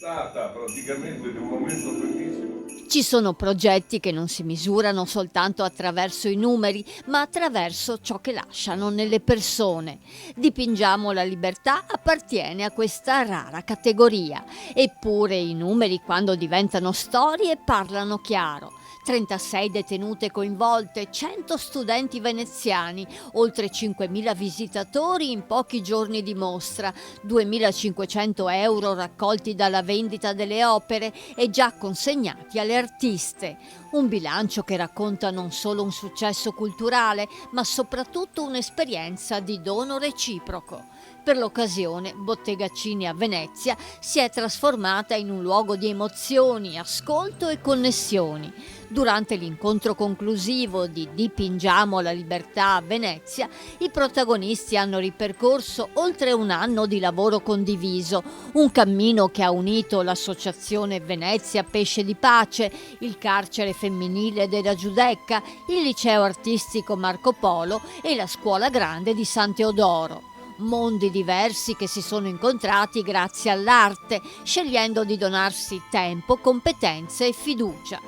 stata praticamente di un momento bellissimo. Ci sono progetti che non si misurano soltanto attraverso i numeri, ma attraverso ciò che lasciano nelle persone. Dipingiamo la libertà appartiene a questa rara categoria, eppure i numeri, quando diventano storie, parlano chiaro. 36 detenute coinvolte, 100 studenti veneziani, oltre 5.000 visitatori in pochi giorni di mostra, 2.500 euro raccolti dalla vendita delle opere e già consegnati alle artiste. Un bilancio che racconta non solo un successo culturale, ma soprattutto un'esperienza di dono reciproco. Per l'occasione, Bottega Cini a Venezia si è trasformata in un luogo di emozioni, ascolto e connessioni. Durante l'incontro conclusivo di Dipingiamo la libertà a Venezia, i protagonisti hanno ripercorso oltre un anno di lavoro condiviso, un cammino che ha unito l'associazione Venezia Pesce di Pace, il carcere femminile della Giudecca, il liceo artistico Marco Polo e la scuola grande di San Teodoro. Mondi diversi che si sono incontrati grazie all'arte, scegliendo di donarsi tempo, competenze e fiducia.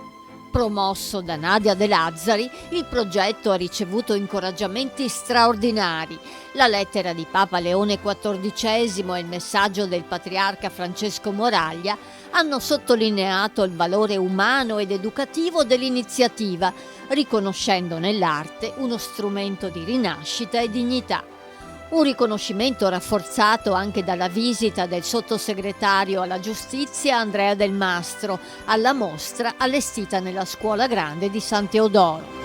Promosso da Nadia De Lazzari, il progetto ha ricevuto incoraggiamenti straordinari. La lettera di Papa Leone XIV e il messaggio del patriarca Francesco Moraglia hanno sottolineato il valore umano ed educativo dell'iniziativa, riconoscendo nell'arte uno strumento di rinascita e dignità. Un riconoscimento rafforzato anche dalla visita del sottosegretario alla giustizia Andrea Del Mastro alla mostra allestita nella scuola grande di San Teodoro.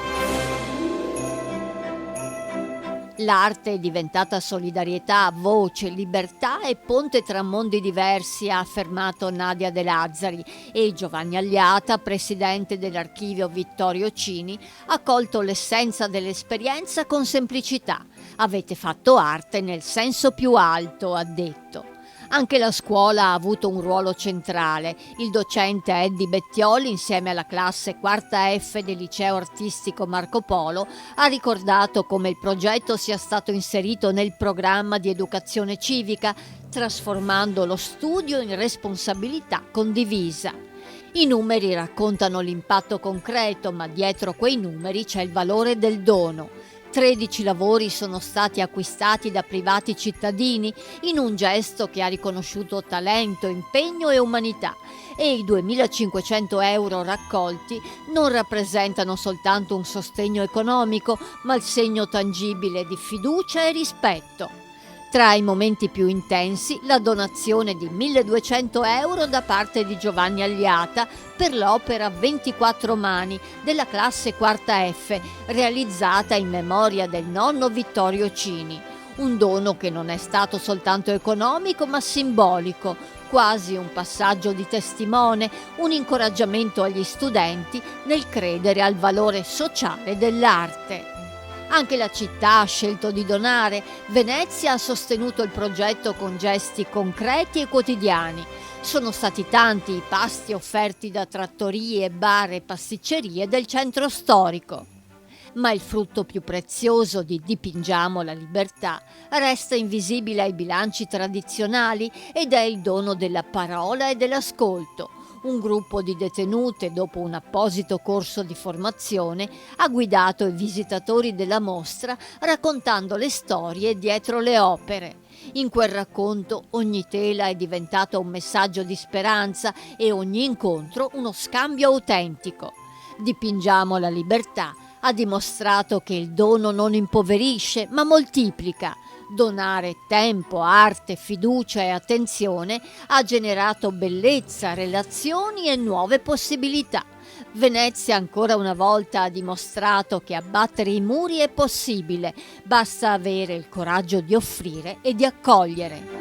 L'arte è diventata solidarietà, voce, libertà e ponte tra mondi diversi, ha affermato Nadia De Lazzari, e Giovanni Agliata, presidente dell'archivio Vittorio Cini, ha colto l'essenza dell'esperienza con semplicità. Avete fatto arte nel senso più alto, ha detto. Anche la scuola ha avuto un ruolo centrale. Il docente Eddie Bettioli, insieme alla classe quarta F del liceo artistico Marco Polo, ha ricordato come il progetto sia stato inserito nel programma di educazione civica, trasformando lo studio in responsabilità condivisa. I numeri raccontano l'impatto concreto, ma dietro quei numeri c'è il valore del dono. 13 lavori sono stati acquistati da privati cittadini in un gesto che ha riconosciuto talento, impegno e umanità, e i 2.500 euro raccolti non rappresentano soltanto un sostegno economico, ma il segno tangibile di fiducia e rispetto. Tra i momenti più intensi, la donazione di 1.200 euro da parte di Giovanni Agliata per l'opera 24 mani della classe quarta F, realizzata in memoria del nonno Vittorio Cini. Un dono che non è stato soltanto economico ma simbolico, quasi un passaggio di testimone, un incoraggiamento agli studenti nel credere al valore sociale dell'arte. Anche la città ha scelto di donare. Venezia ha sostenuto il progetto con gesti concreti e quotidiani. Sono stati tanti i pasti offerti da trattorie, bar e pasticcerie del centro storico. Ma il frutto più prezioso di Dipingiamo la libertà resta invisibile ai bilanci tradizionali ed è il dono della parola e dell'ascolto. Un gruppo di detenute, dopo un apposito corso di formazione, ha guidato i visitatori della mostra raccontando le storie dietro le opere. In quel racconto ogni tela è diventata un messaggio di speranza e ogni incontro uno scambio autentico. Dipingiamo la libertà ha dimostrato che il dono non impoverisce ma moltiplica. Donare tempo, arte, fiducia e attenzione ha generato bellezza, relazioni e nuove possibilità. Venezia ancora una volta ha dimostrato che abbattere i muri è possibile, basta avere il coraggio di offrire e di accogliere.